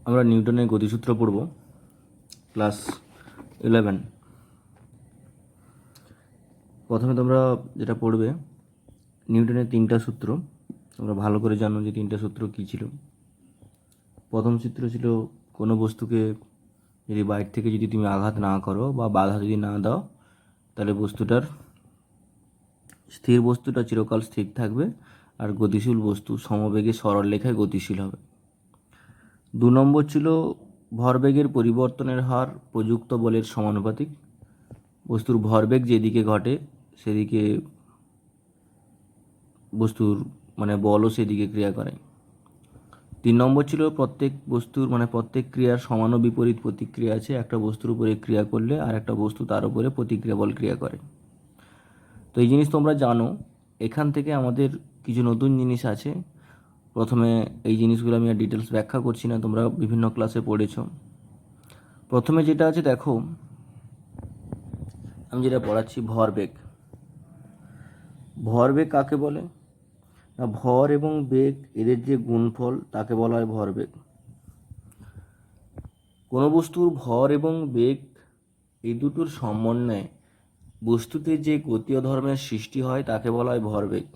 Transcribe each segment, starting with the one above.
আমরা নিউটনের গতিসূত্র পড়ব ক্লাস 11। প্রথমে তোমরা যেটা পড়বে নিউটনের তিনটা সূত্র। তোমরা ভালো করে জানো যে তিনটা সূত্র কী ছিল। প্রথম সূত্র ছিল কোনো বস্তুকে যদি বাইরে থেকে যদি তুমি আঘাত না করো বা বাধা যদি না দাও, তাহলে স্থির বস্তুটা চিরকাল স্থির থাকবে আর গতিশীল বস্তু সমবেগে সরল রেখায় গতিশীল হবে। 2 নম্বর ছিল ভরবেগের পরিবর্তনের হার প্রযুক্ত বলের সমানুপাতিক। বস্তুর ভরবেগ যেদিকে ঘটে সেদিকে বস্তুর বলও সেদিকে ক্রিয়া করে। 3 নম্বর ছিল প্রত্যেক বস্তুর প্রত্যেক ক্রিয়ার সমান ও বিপরীত প্রতিক্রিয়া আছে। একটা বস্তুর উপরে ক্রিয়া করলে আর একটা বস্তু তার উপরে প্রতিক্রিয়া বল ক্রিয়া করে। তো এই জিনিস তোমরা জানো। এখান থেকে আমাদের কিছু নতুন জিনিস আছে। প্রথমে এই জিনিসগুলো আমি আর ডিটেলস ব্যাখ্যা করছি না, তোমরা বিভিন্ন ক্লাসে পড়েছো। প্রথমে যেটা আছে দেখো, আমি যেটা পড়াচ্ছি ভরবেগ। ভরবেগ কাকে বলে না, ভর এবং বেগ এদের যে গুণফল তাকে বলা হয় ভরবেগ। কোনো বস্তুর ভর এবং বেগ এই দুটোর সমন্বয়ে বস্তুতে যে গতীয় ধর্মের সৃষ্টি হয় তাকে বলা হয় ভরবেগ।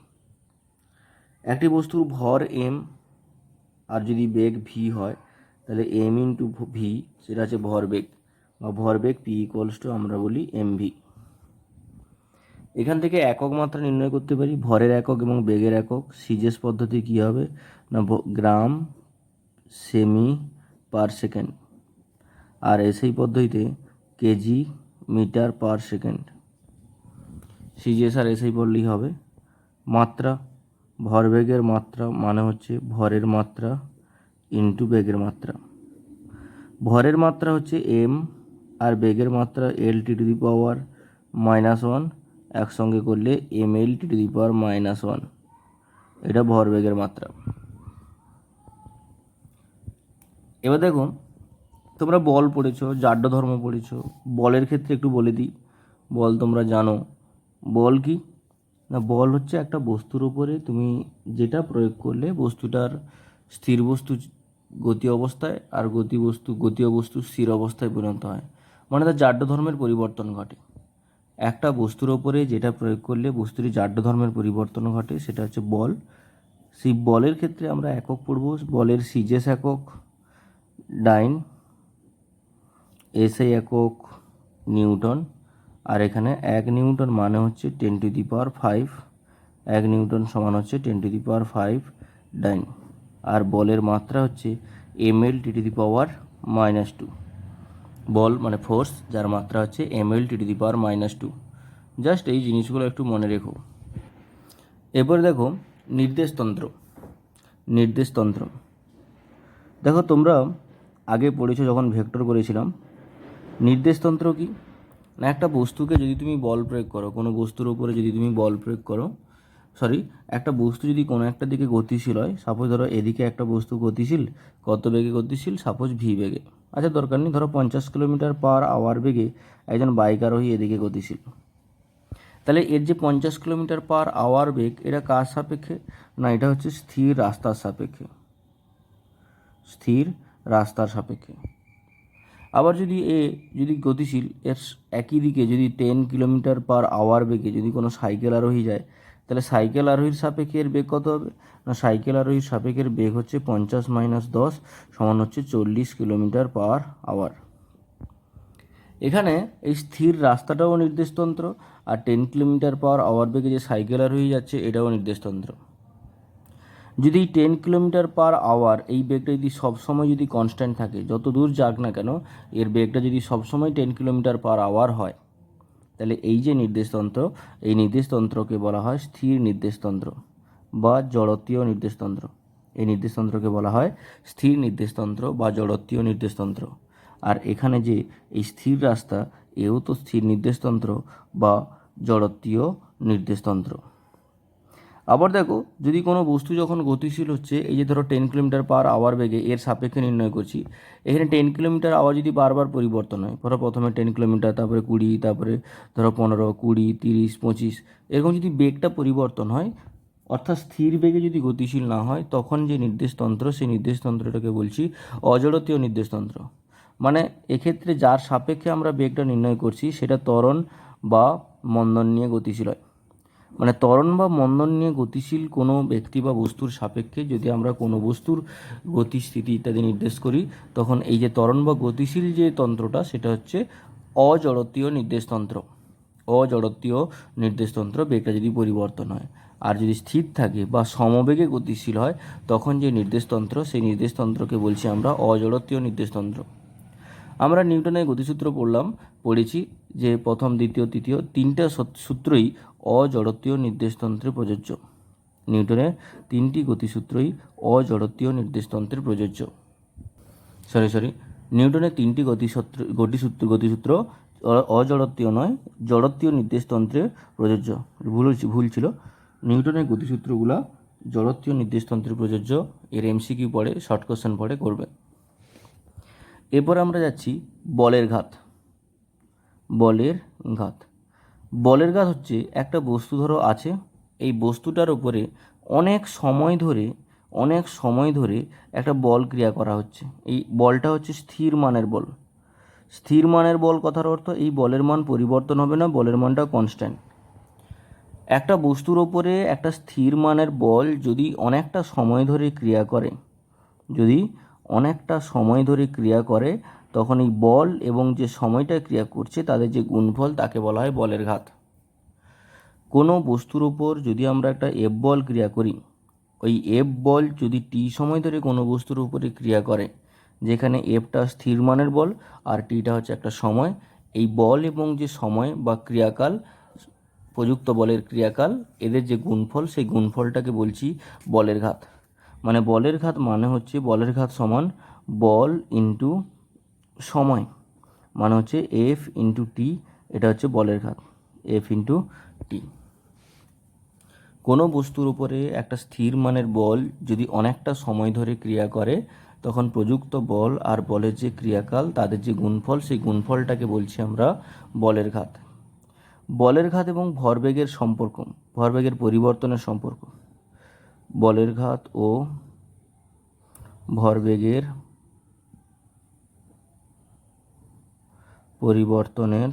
একটি বস্তুর ভর এম আর যদি বেগ ভি হয়, তাহলে এম ইন্টু ভি সেটা হচ্ছে ভরবেগ বা ভরবেগ পি ইকুয়ালস টু আমরা বলি এমভি। এখান থেকে একক মাত্রা নির্ণয় করতে পারি, ভরের একক এবং বেগের একক। সিজিএস পদ্ধতি কী হবে না, গ্রাম সেমি পার সেকেন্ড, আর এসআই পদ্ধতিতে KG metre per second. CGS আর এসআই পড়লেই হবে। মাত্রা, ভরবেগের মাত্রা মানে হচ্ছে ভরের মাত্রা ইন্টু বেগের মাত্রা। ভরের মাত্রা হচ্ছে এম আর বেগের মাত্রা এল টি টু দি পাওয়ার -1, একসঙ্গে করলে M L T to the পাওয়ার -1। এটা ভরবেগের মাত্রা। এবার দেখো, তোমরা বল পড়েছো, জাড্য ধর্ম পড়েছো। বলের ক্ষেত্রে একটু বলে দিই। বল তোমরা জানো। বল কি না, বল হচ্ছে একটা বস্তুর উপরে তুমি যেটা প্রয়োগ করলে বস্তুটার স্থির বস্তু গতি অবস্থায় আর গতীয় বস্তু স্থির অবস্থায় পরিণত হয়, তার জাড্য ধর্মের পরিবর্তন ঘটে। একটা বস্তুর ওপরে যেটা প্রয়োগ করলে বস্তুটির জাড্য ধর্মের পরিবর্তন ঘটে সেটা হচ্ছে বল। সেই বলের ক্ষেত্রে আমরা একক পড়ব। বলের সিজেস একক ডাইন, এসআই একক নিউটন, আর এখানে 1 নিউটন মানে হচ্ছে 10⁵। 1 নিউটন সমান হচ্ছে 10⁵ ডাইন। আর বলের মাত্রা হচ্ছে ml (10⁻²). বল ফোর্স, যার মাত্রা হচ্ছে ml (10⁻²). জাস্ট এই জিনিসগুলো একটু মনে রেখো। এরপরে দেখো নির্দেশতন্ত্র। দেখো, তোমরা আগে পড়েছো যখন ভেক্টর করেছিলাম। নির্দেশতন্ত্র কি না, একটা বস্তুকে যদি তুমি বল প্রয়োগ করো, কোনো বস্তুর উপরে যদি তুমি বল প্রয়োগ করো, একটা বস্তু যদি কোনো একটা দিকে গতিশীল হয়, সাপোজ ধরো এদিকে একটা বস্তু গতিশীল, কত বেগে গতিশীল, সাপোজ ভি বেগে। আচ্ছা, দরকার নেই, ধরো 50 কিলোমিটার/আওয়ার বেগে একজন বাইক আরোহী এদিকে গতিশীল। তাহলে এর যে 50 কিলোমিটার/আওয়ার বেগ, এটা কার সাপেক্ষে না, এটা হচ্ছে স্থির রাস্তার সাপেক্ষে। আবার যদি গতিশীল, এর একই দিকে যদি 10 কিলোমিটার/আওয়ার বেগে যদি কোনো সাইকেল আরোহী যায়, তাহলে সাইকেল আরোহীর সাপেক্ষে এর বেগ কত হবে না, সাইকেল আরোহীর সাপেক্ষের বেগ হচ্ছে 50 - 10 সমান হচ্ছে 40 কিলোমিটার/আওয়ার। এখানে এই স্থির রাস্তাটাও নির্দেশতন্ত্র, আর 10 কিলোমিটার/আওয়ার বেগে যে সাইকেল আরোহী যাচ্ছে এটাও নির্দেশতন্ত্র। যদি 10 কিলোমিটার/আওয়ার এই বেগটা যদি সবসময় যদি কনস্ট্যান্ট থাকে, যত দূর যাক না কেন এর বেগটা যদি সবসময় 10 কিলোমিটার/আওয়ার হয়, তাহলে এই যে নির্দেশতন্ত্র, এই নির্দেশতন্ত্রকে বলা হয় স্থির নির্দেশতন্ত্র বা জড়ত্বীয় নির্দেশতন্ত্র। এই নির্দেশতন্ত্রকে বলা হয় স্থির নির্দেশতন্ত্র বা জড়ত্বীয় নির্দেশতন্ত্র। আর এখানে যে এই স্থির রাস্তা, এও তো স্থির নির্দেশতন্ত্র বা জড়ত্বীয় নির্দেশতন্ত্র। আবার দেখো, যদি কোনো বস্তু যখন গতিশীল হচ্ছে, এই যে ধরো 10 কিলোমিটার/আওয়ার বেগে এর সাপেক্ষে নির্ণয় করছি, এখানে 10 কিলোমিটার/আওয়ার যদি বারবার পরিবর্তন হয়, ধরো প্রথমে 10 কিলোমিটার, তারপরে 20, তারপরে ধরো 15, 20, 30, 25, এরকম যদি বেগটা পরিবর্তন হয়, অর্থাৎ স্থির বেগে যদি গতিশীল না হয় তখন যে নির্দেশতন্ত্র, সেই নির্দেশতন্ত্রটাকে বলছি অজড়তীয় নির্দেশতন্ত্র। মানে এক্ষেত্রে যার সাপেক্ষে আমরা বেগটা নির্ণয় করছি সেটা ত্বরণ বা মন্দন নিয়ে গতিশীল হয়। মানে ত্বরণ বা মন্দন নিয়ে গতিশীল কোনো ব্যক্তি বা বস্তুর সাপেক্ষে যদি আমরা কোনো বস্তুর গতি, স্থিতি ইত্যাদি নির্দেশ করি, তখন এই যে ত্বরণ বা গতিশীল যে তন্ত্রটা সেটা হচ্ছে অজড়তীয় নির্দেশতন্ত্র। অজড়তীয় নির্দেশতন্ত্র, বেগটা যদি পরিবর্তন হয়। আর যদি স্থির থাকে বা সমবেগে গতিশীল হয় তখন যে নির্দেশতন্ত্র, সেই নির্দেশতন্ত্রকে বলছি আমরা অজড়তীয় নির্দেশতন্ত্র। আমরা নিউটনের গতিসূত্র পড়েছি যে প্রথম, দ্বিতীয়, তৃতীয় তিনটা সূত্রই অজড়তীয় নির্দেশতন্ত্রে প্রযোজ্য। নিউটনের তিনটি গতিসূত্রই অজড়তীয় নির্দেশতন্ত্রে প্রযোজ্য। নিউটনের তিনটি গতিসূত্র অজড়তীয় নয়, জড়তীয় নির্দেশতন্ত্রে প্রযোজ্য। ভুল ছিল। নিউটনের গতিসূত্রগুলো জড়তীয় নির্দেশতন্ত্রে প্রযোজ্য। এর এমসিকিউ পড়ে, শর্ট কোশ্চেন পড়ে করবে। এরপর আমরা যাচ্ছি বলের ঘাত। বলের ঘাত হচ্ছে একটা বস্তু ধরো আছে, এই বস্তুটার উপরে অনেক সময় ধরে একটা বল ক্রিয়া করা হচ্ছে। এই বলটা হচ্ছে স্থির মানের বল। স্থির মানের বল কথার অর্থ এই বলের মান পরিবর্তন হবে না, বলের মানটা কনস্ট্যান্ট। একটা বস্তুর ওপরে একটা স্থির মানের বল যদি অনেকটা সময় ধরে ক্রিয়া করে তখন এই বল এবং যে সময়টা ক্রিয়া করছে তাদের যে গুণফল তাকে বলা হয় বলের ঘাত। কোনো বস্তুর ওপর যদি আমরা একটা এফ বল ক্রিয়া করি, ওই এফ বল যদি টি সময় ধরে কোনো বস্তুর উপরে ক্রিয়া করে, যেখানে এফটা স্থির মানের বল আর টিটা হচ্ছে একটা সময়, এই বল এবং যে সময় বা ক্রিয়াকাল, প্রযুক্ত বলের ক্রিয়াকাল, এদের যে গুণফল, সেই গুণফলটাকে বলছি বলের ঘাত। মানে বলের ঘাত মানে হচ্ছে বলের ঘাত সমান বল ইন্টু সময়, মানে হচ্ছে এফ ইন্টু টি। এটা হচ্ছে বলের ঘাত, এফ ইন্টু টি। কোনো বস্তুর উপরে একটা স্থির মানের বল যদি অনেকটা সময় ধরে ক্রিয়া করে তখন প্রযুক্ত বল আর বলের যে ক্রিয়াকাল তাদের যে গুণফল, সেই গুণফলটাকে বলছি আমরা বলের ঘাত। বলের ঘাত এবং ভরবেগের সম্পর্ক, ভরবেগের পরিবর্তনের সম্পর্ক। বলের ঘাত ও ভরবেগের পরিবর্তনের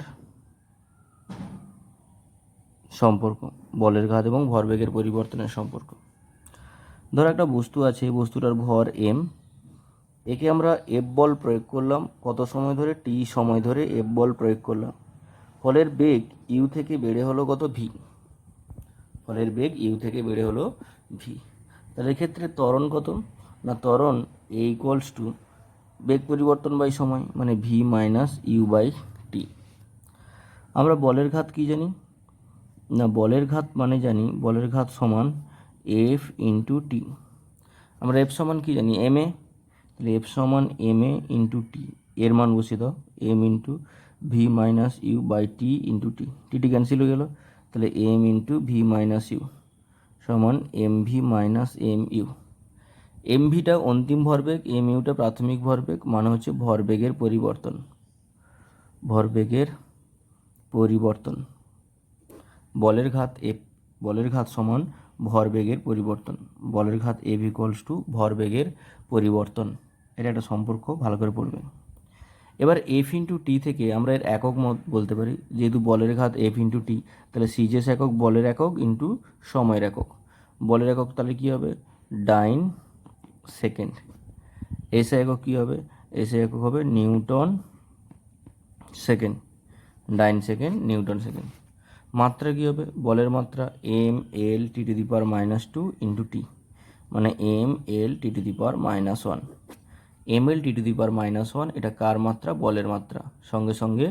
সম্পর্ক। বলের ঘাত এবং ভরবেগের পরিবর্তনের সম্পর্ক। ধর একটা বস্তু আছে, এই বস্তুটার ভর এম, একে আমরা এফ বল প্রয়োগ করলাম কত সময় ধরে, টি সময় ধরে এফ বল প্রয়োগ করলাম। ফলের বেগ ইউ থেকে বেড়ে হলো কত, ভি। ফলের বেগ ইউ থেকে বেড়ে হলো ভি। তাহলে এক্ষেত্রে ত্বরণ কত না, ত্বরণ এ ইকুয়ালস টু বেগ পরিবর্তন বাই সময়, মানে ভি মাইনাস ইউ বাই টি। আমরা বলের ঘাত কি জানি না, বলের ঘাত মানে জানি বলের ঘাত সমান এফ ইন্টু টি। আমরা এফ সমান কি জানি, এম এ। তাহলে এফ সমান এম এ ইন্টু টি, এর মান বসিয়ে দাও, M into V minus U by T into T, T cancel হয়ে গেল। তাহলে M into V minus U সমান M V minus M U. M ভিটা অন্তিম ভরবেগ, এম ইউটা প্রাথমিক ভরবেগ, মানে হচ্ছে ভরবেগের পরিবর্তন। বলের ঘাত এফ, বলের ঘাত সমান ভরবেগের পরিবর্তন। বলের ঘাত এফ ইকুয়ালস টু ভরবেগের পরিবর্তন। এটা একটা সম্পর্ক, ভালো করে পড়বে। এবার এফ ইন্টু টি থেকে আমরা এর একক বলতে পারি, যেহেতু বলের ঘাত এফ ইন্টু টি, তাহলে সিজেস একক বলের একক ইন্টু সময়ের একক। বলের একক তাহলে কী হবে, ডাইন সেকেন্ড। এসে একক কী হবে, এসে একক হবে newton second, dyne second newton second. মাত্রা কী হবে, বলের মাত্রা M L T to the power minus two into T, মানে M L T to the power minus one. M L T to the power minus one, এটা কার মাত্রা, বলের মাত্রা। সঙ্গে সঙ্গে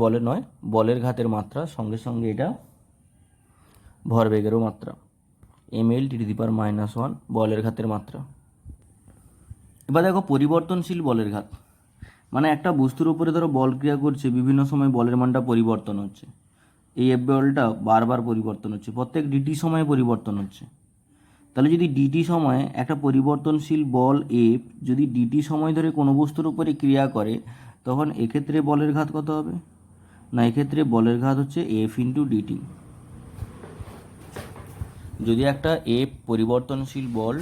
বলের নয়, বলের ঘাতের মাত্রা, সঙ্গে সঙ্গে এটা ভরবেগেরও মাত্রা। M L T to the power minus one বলের ঘাতের মাত্রা। এবার দেখো পরিবর্তনশীল বলের ঘাত, মানে একটা বস্তুর উপরে ধরো বল ক্রিয়া করছে, বিভিন্ন সময় বলের মানটা পরিবর্তন হচ্ছে। এই এফ বলটা বারবার পরিবর্তন হচ্ছে, প্রত্যেক ডিটি সময়ে পরিবর্তন হচ্ছে। তাহলে যদি ডিটি সময়ে একটা পরিবর্তনশীল বল এফ যদি ডিটি সময় ধরে কোনো বস্তুর উপরে ক্রিয়া করে, তখন এক্ষেত্রে বলের ঘাত কত হবে না, এক্ষেত্রে বলের ঘাত হচ্ছে এফ ইন্টু ডিটি। যদি একটা এফ পরিবর্তনশীল বল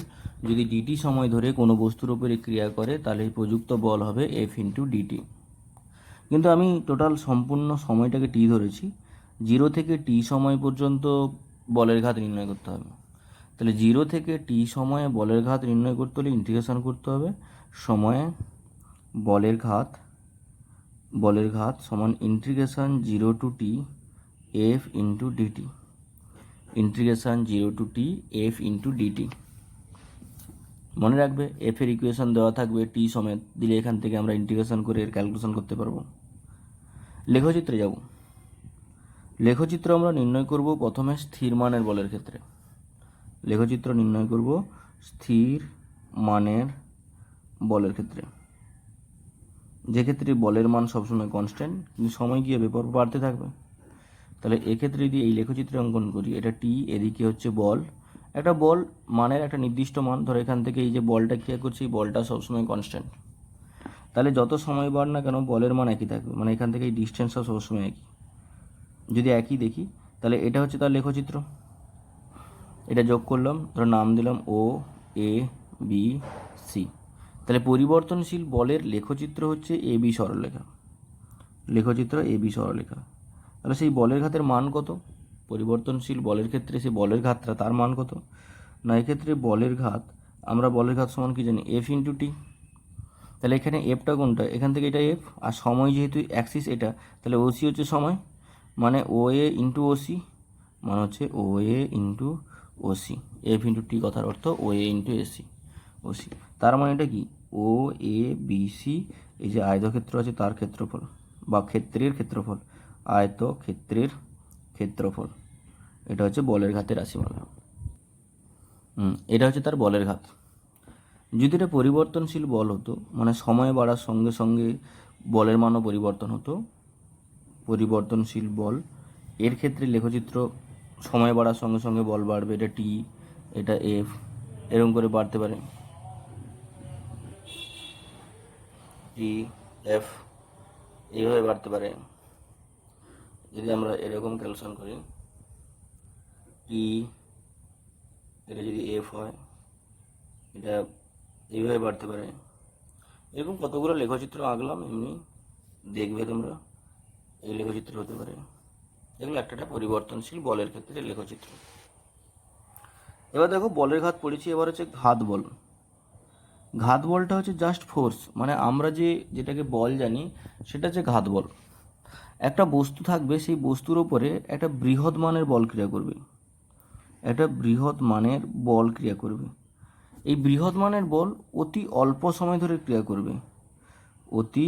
যদি ডিটি সময় ধরে কোনো বস্তুর উপরে ক্রিয়া করে তাহলে প্রযুক্ত বল হবে এফ ইন্টু ডিটি। কিন্তু আমি টোটাল সম্পূর্ণ সময়টাকে টি ধরেছি, 0 থেকে টি সময় পর্যন্ত বলের ঘাত নির্ণয় করতে হবে। তাহলে 0 থেকে টি সময়ে বলের ঘাত নির্ণয় করতে হলে ইন্টিগ্রেশন করতে হবে সময়ে বলের ঘাত সমান integration 0 to T F into dt, integration 0 to T F into dt. মনে রাখবে এফ এর ইকুয়েশন দেওয়া থাকবে, টি সমেত দিলে এখান থেকে আমরা ইন্টিগ্রেশন করে এর ক্যালকুলেশন করতে পারবো। লেখচিত্রে যাব। লেখচিত্র আমরা নির্ণয় করব প্রথমে স্থির মানের বলের ক্ষেত্রে। লেখচিত্র নির্ণয় করব স্থির মানের বলের ক্ষেত্রে, যে ক্ষেত্রে বলের মান সবসময় কনস্ট্যান্ট কিন্তু সময় গিয়ে ব্যাপার বাড়তে থাকবে। তাহলে এক্ষেত্রে যদি এই লেখচিত্রে অঙ্কন করি, এটা টি, এদিকে হচ্ছে বল, একটা বল মানের একটা নির্দিষ্ট মান, ধরো এখান থেকে এই যে বলটা ক্রিয়া করছে এই বলটা সবসময় কনস্ট্যান্ট। তাহলে যত সময় বাড় না কেন বলের মান একই থাকবে, মানে এখান থেকে এই ডিস্টেন্সটাও সবসময় একই। যদি একই দেখি তাহলে এটা হচ্ছে তার লেখচিত্র। এটা যোগ করলাম, ধরো নাম দিলাম ও এ বি সি। তাহলে পরিবর্তনশীল বলের লেখচিত্র হচ্ছে এ বি সরলরেখা, লেখচিত্র এ বি সরলরেখা। তাহলে সেই বলের ঘাতের মান কত? পরিবর্তনশীল বলের ক্ষেত্রে সেই বলের ঘাতটা তার মান কত না, এক্ষেত্রে বলের ঘাত, আমরা বলের ঘাত সমান কি জানি, এফ ইন্টু টি। তাহলে এখানে এফটা কোনটা, এখান থেকে এটা এফ, আর সময় যেহেতু অ্যাক্সিস এটা, তাহলে ওসি হচ্ছে সময়, মানে ও এ ইন্টু ওসি, মানে হচ্ছে ও এ into OC. F into T কথার অর্থ ও এ ইন্টু এসি ওসি। তার মানে এটা কি, ও এ বি সি, এই যে আয়তক্ষেত্র আছে তার ক্ষেত্রফল বা ক্ষেত্রের ক্ষেত্রফল, আয়তক্ষেত্রের ক্ষেত্রফল, এটা হচ্ছে বলের ঘাতের রাশিমালা। এটা হচ্ছে তার বলের ঘাত। যদি এটা পরিবর্তনশীল বল হতো, মানে সময় বাড়ার সঙ্গে সঙ্গে বলের মানও পরিবর্তন হতো, পরিবর্তনশীল বল, এর ক্ষেত্রে লেখচিত্র সময় বাড়ার সঙ্গে সঙ্গে বল বাড়বে, এটা টি, এটা এফ, এরকম করে বাড়তে পারে, টি এফ এইভাবে বাড়তে পারে। যদি আমরা এরকম ক্যালকুলেশন করি, টি এটা যদি এফ হয়, এটা এইভাবে বাড়তে পারে। এরকম কতগুলো লেখচিত্র আঁকলাম, এমনি দেখবে তোমরা, এই লেখচিত্র হতে পারে। এগুলো একটা পরিবর্তনশীল বলের ক্ষেত্রে লেখচিত্র। এবার দেখো বলের ঘাত পড়েছি, এবার হচ্ছে ঘাত বল। ঘাত বলটা হচ্ছে জাস্ট ফোর্স, মানে আমরা যেটাকে বল জানি সেটা হচ্ছে ঘাত বল। একটা বস্তু থাকবে, সেই বস্তুর ওপরে একটা বৃহৎ মানের বল ক্রিয়া করবে, একটা বৃহৎ মানের বল ক্রিয়া করবে। এই বৃহৎ মানের বল অতি অল্প সময় ধরে ক্রিয়া করবে, অতি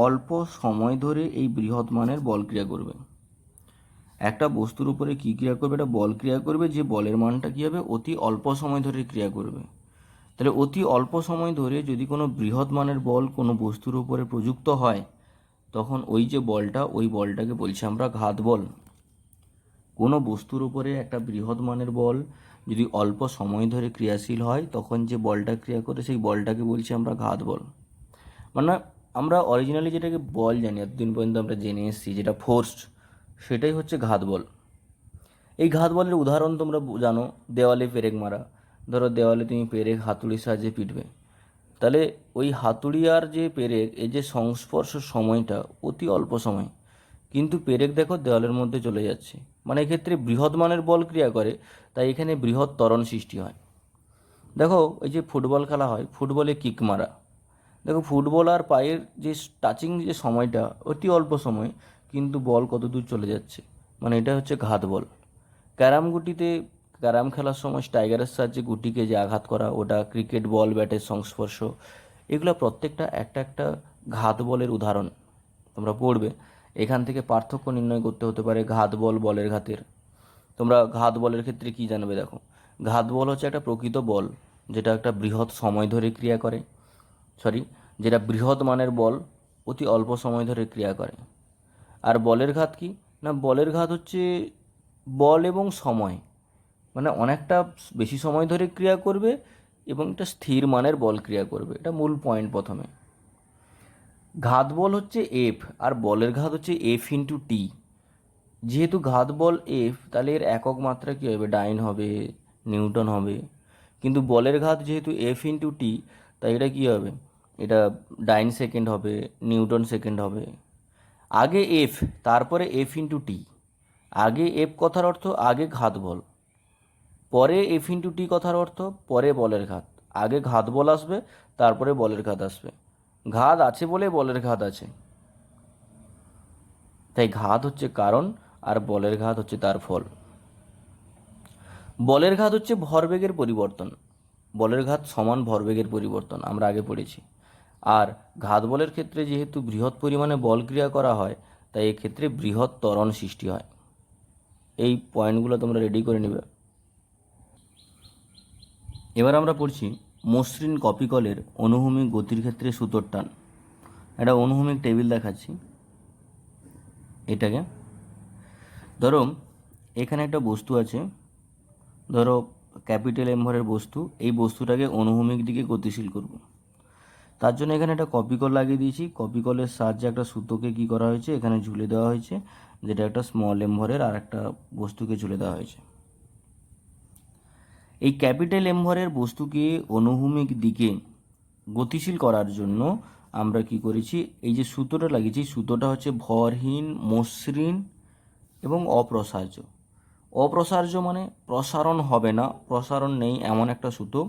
অল্প সময় ধরে এই বৃহৎ মানের বল ক্রিয়া করবে। একটা বস্তুর উপরে কী ক্রিয়া করবে, একটা বল ক্রিয়া করবে, যে বলের মানটা কী হবে, অতি অল্প সময় ধরে ক্রিয়া করবে। তাহলে অতি অল্প সময় ধরে যদি কোনো বৃহৎ মানের বল কোনো বস্তুর উপরে প্রযুক্ত হয়, তখন ওই যে বলটা, ওই বলটাকে বলছি আমরা ঘাত বল। কোনো বস্তুর উপরে একটা বৃহৎ মানের বল যদি অল্প সময় ধরে ক্রিয়াশীল হয়, তখন যে বলটা ক্রিয়া করে সেই বলটাকে বলছি আমরা ঘাত বল। মানে আমরা অরিজিনালি যেটাকে বল জানি, এতদিন পর্যন্ত আমরা জেনে এসেছি যেটা ফোর্স, সেটাই হচ্ছে ঘাত বল। এই ঘাত বলের উদাহরণ তোমরা জানো, দেওয়ালে পেরেক মারা। ধরো দেওয়ালে তুমি পেরেক হাতুড়ির সাহায্যে পিটবে, তাহলে ওই হাতুড়ি আর যে পেরেক, এই যে সংস্পর্শ সময়টা অতি অল্প সময়, কিন্তু পেরেক দেখো দেওয়ালের মধ্যে চলে যাচ্ছে, মানে এক্ষেত্রে বৃহৎ মানের বল ক্রিয়া করে, তাই এখানে বৃহৎ ত্বরণ সৃষ্টি হয়। দেখো ওই যে ফুটবল খেলা হয়, ফুটবলে কিক মারা, দেখো ফুটবল আর পায়ের যে টাচিং যে সময়টা অতি অল্প সময়, কিন্তু বল কত দূর চলে যাচ্ছে, মানে এটা হচ্ছে ঘাত বল। ক্যারাম গুটিতে, ক্যারাম খেলার সময় স্ট্রাইকারের সাহায্যে গুটিকে যে আঘাত করা, ওটা ক্রিকেট বল ব্যাটের সংস্পর্শ, এগুলো প্রত্যেকটা একটা একটা ঘাত বলের উদাহরণ। তোমরা পড়বে, এখান থেকে পার্থক্য নির্ণয় করতে হতে পারে ঘাত বল বলের ঘাতের। তোমরা ঘাত বলের ক্ষেত্রে কি জানবে দেখো, ঘাত বল হচ্ছে একটা প্রকৃত বল যেটা একটা বৃহৎ সময় ধরে ক্রিয়া করে, যেটা বৃহৎ মানের বল অতি অল্প সময় ধরে ক্রিয়া করে। আর বলের ঘাত কি না, বলের ঘাত হচ্ছে বল এবং সময়, মানে অনেকটা বেশি সময় ধরে ক্রিয়া করবে এবং একটা স্থির মানের বল ক্রিয়া করবে, এটা মূল পয়েন্ট। প্রথমে ঘাত বল হচ্ছে এফ, আর বলের ঘাত হচ্ছে এফ ইন্টু টি। যেহেতু ঘাত বল এফ, তাহলে এর একক মাত্রা কী হবে, ডাইন হবে, নিউটন হবে। কিন্তু বলের ঘাত যেহেতু এফ ইন্টু টি, তাই এটা কী হবে, এটা ডাইন সেকেন্ড হবে, নিউটন সেকেন্ড হবে। আগে এফ, তারপরে এফ ইন্টু টি। আগে এফ কথার অর্থ আগে ঘাত বল, পরে এফ ইন্টু টি কথার অর্থ পরে বলের ঘাত। আগে ঘাত বল আসবে, তারপরে বলের ঘাত আসবে। ঘাত আছে বলে বলের ঘাত আছে, তাই ঘাত হচ্ছে কারণ আর বলের ঘাত হচ্ছে তার ফল। বলের ঘাত হচ্ছে ভরবেগের পরিবর্তন। বলের ঘাত সমান ভরবেগের পরিবর্তন, আমরা আগে পড়েছি। আর ঘাত বলের ক্ষেত্রে যেহেতু বৃহৎ পরিমাণে বল ক্রিয়া করা হয়, তাই এক্ষেত্রে বৃহৎ ত্বরণ সৃষ্টি হয়। এই পয়েন্টগুলো তোমরা রেডি করে নেবে। এবার আমরা পড়ছি মসৃণ কপিকলের অনুভূমিক গতির ক্ষেত্রে সুতোর টান। একটা অনুভূমিক টেবিল দেখাচ্ছি এটাকে। ধরো এখানে একটা বস্তু আছে, ধরো ক্যাপিটাল এম ভরের বস্তু। এই বস্তুটাকে অনুভূমিক দিকে গতিশীল করব। তার জন্য এখানে একটা কপিকল লাগিয়ে দিয়েছি। কপিকলের সাহায্যে একটা সুতোকে কী করা হয়েছে, এখানে ঝুলে দেওয়া হয়েছে, যেটা একটা স্মল এম ভরের আর একটা বস্তুকে ঝুলে দেওয়া হয়েছে। এই ক্যাপিটাল এম ভরের বস্তুকে অনুভূমিক দিকে গতিশীল করার জন্য আমরা কি করেছি, এই যে সুতোটা লাগিয়েছি, সুতোটা হচ্ছে ভরহীন, মসৃণ এবং অপ্রসার্য। অপ্রসার্য মানে প্রসারণ হবে না, প্রসারণ নেই এমন একটা সুতো,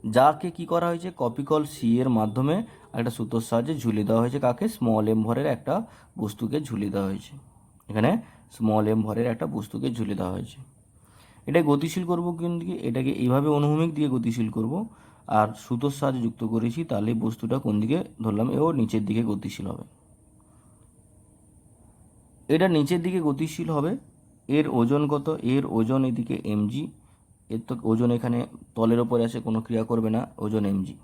যাকে কি করা হয়েছে, কপিকল সি এর মাধ্যমে একটা সুতোর সাহায্যে ঝুলিয়ে দেওয়া হয়েছে। কাকে, স্মল এম ভরের একটা বস্তুকে ঝুলিয়ে দেওয়া হয়েছে। এখানে স্মল এম ভরের একটা বস্তুকে ঝুলিয়ে দেওয়া হয়েছে। এটা গতিশীল করব কিন্তু এটাকে এইভাবে অনুভূমিক দিয়ে গতিশীল করব, আর সুতোর সাহায্যে যুক্ত করেছি, তাহলে বস্তুটা কোন দিকে ধরলাম, এও নিচের দিকে গতিশীল হবে। এটা নিচের দিকে গতিশীল হবে। এর ওজন কত, এর ওজন এদিকে এমজি। এর তো ওজন এখানে তলের ওপরে আছে, কোনো ক্রিয়া করবে না, ওজন এমজি।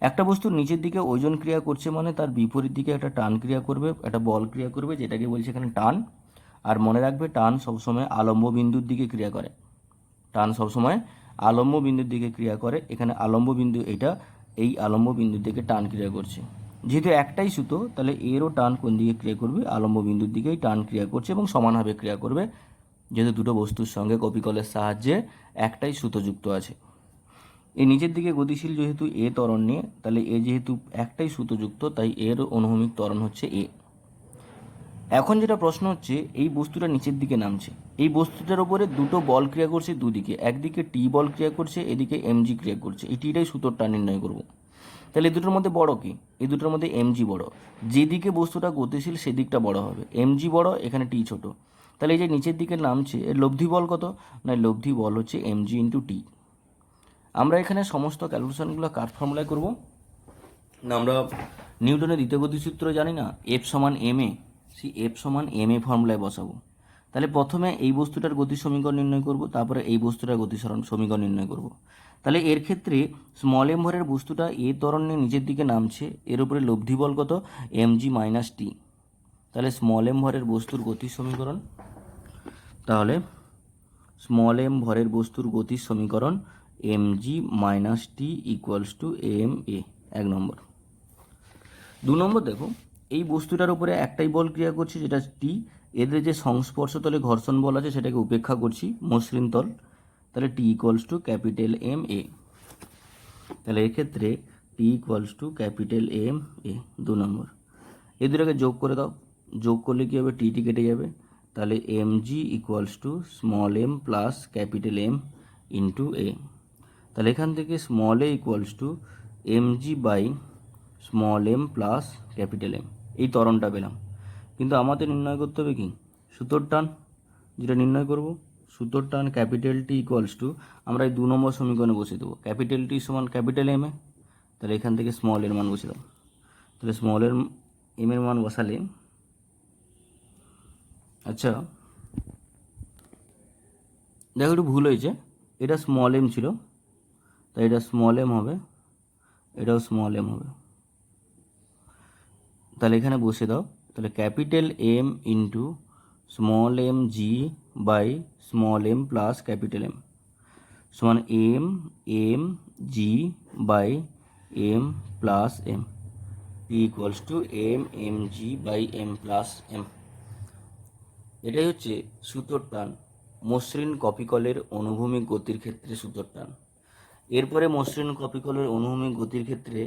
একটা বস্তুর নিচের দিকে ওজন ক্রিয়া করছে মানে তার বিপরীত দিকে একটা টান ক্রিয়া করবে, একটা বল ক্রিয়া করবে, যেটাকে বলছে এখানে টান। আর মনে রাখবে, টান সবসময় আলম্ব বিন্দুর দিকে ক্রিয়া করে। টান সবসময় আলম্ব বিন্দুর দিকে ক্রিয়া করে। এখানে আলম্ব বিন্দু এটা, এই আলম্ব বিন্দুর দিকে টান ক্রিয়া করছে। যেহেতু একটাই সুতো, তাহলে এরও টান কোন দিকে ক্রিয়া করবে, আলম্ব বিন্দুর দিকেই টান ক্রিয়া করছে এবং সমানভাবে ক্রিয়া করবে, যেহেতু দুটো বস্তুর সঙ্গে কপিকলের সাহায্যে একটাই সুতো যুক্ত আছে। এই নিচের দিকে গতিশীল যেহেতু এ ত্বরণ নিয়ে, তাহলে এ যেহেতু একটাই সুতো যুক্ত, তাই এর অনুভূমিক ত্বরণ হচ্ছে এ। এখন যেটা প্রশ্ন হচ্ছে, এই বস্তুটা নিচের দিকে নামছে, এই বস্তুটার উপরে দুটো বল ক্রিয়া করছে দুদিকে, একদিকে টি বল ক্রিয়া করছে, এদিকে এমজি ক্রিয়া করছে। এই টিটাই সুতোর টান নির্ণয় করব। তাহলে এই দুটোর মধ্যে বড় কি, এই দুটোর মধ্যে এমজি বড়। যেদিকে বস্তুটা গতিশীল সেদিকটা বড় হবে, এমজি বড়, এখানে টি ছোট। তাহলে এই যে নিচের দিকে নামছে, এর লব্ধি বল কত, না লব্ধি বল হচ্ছে এমজি ইন্টু টি। আমরা এখানে সমস্ত ক্যালকুলেশনগুলো কার ফর্মুলায় করব না, আমরা নিউটনের দ্বিতীয় গতিসূত্র জানি না, এফ সমান এম এ, সেই এফ সমান এম এ ফর্মুলায় বসাবো। তাহলে প্রথমে এই বস্তুটার গতি সমীকরণ নির্ণয় করব, তারপরে এই বস্তুটার গতি সমীকরণ নির্ণয় করব। তাহলে এর ক্ষেত্রে স্মল এম ভরের বস্তুটা এ ত্বরণ নিয়ে নিচের দিকে নামছে, এর উপরে লব্ধি বল কত, এম জি মাইনাস টি। তাহলে স্মল এম ভরের বস্তুর গতির সমীকরণ, তাহলে স্মল এম ভরের বস্তুর গতির সমীকরণ M G minus T equals to M A, 1 নম্বর। 2 নম্বর দেখো, এই বস্তুটার উপরে একটাই বল ক্রিয়া করছে, যেটা টি। এদের যে সংস্পর্শ তলে ঘর্ষণ বল আছে সেটাকে উপেক্ষা করছি, মসৃণ তল। তাহলে টি equals two capital M A. তাহলে এক্ষেত্রে টি equals two capital M A, 2 নম্বর। এই দুটাকে যোগ করে দাও, যোগ করলে কী হবে, টি কেটে যাবে। তাহলে M G equals to small M plus capital M into A. তাহলে এখান থেকে small A equals to M G by small M plus capital M, এই ত্বরণটা পেলাম। কিন্তু আমাদের নির্ণয় করতে হবে কি, সুতোর টান, যেটা নির্ণয় করব সুতোর টান ক্যাপিটাল টি ইকুয়ালস টু, আমরা এই 2 নম্বর সমীকরণে বসে দেবো, ক্যাপিটাল টি সমান ক্যাপিটাল এম এ। তাহলে এখান থেকে স্মল এর মান বসে দাও। তাহলে স্মল এম এর মান বসালে, আচ্ছা দেখো একটু ভুল হয়েছে, এটা স্মল এম ছিল, তাই এটা স্মল এম হবে, এটাও স্মল এম হবে। তাহলে এখানে বসে দাও। তাহলে capital M into small M G by small M plus capital M সমান M M G by M plus M T equals to M G by M plus M. এটাই হচ্ছে সুতোর টান, মসৃণ কপিকলের অনুভূমিক গতির ক্ষেত্রে সুতোর টান। এরপরে মসৃণ কপিকলের অনুভূমিক গতির ক্ষেত্রে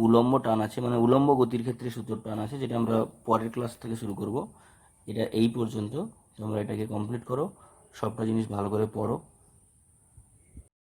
উলম্ব টান আছে, মানে উলম্ব গতির ক্ষেত্রে সুতোর টান আছে, যেটা আমরা পরের ক্লাস থেকে শুরু করব। এটা এই পর্যন্ত, তোমরা এটাকে কমপ্লিট করো, সবটা জিনিস ভালো করে পড়ো।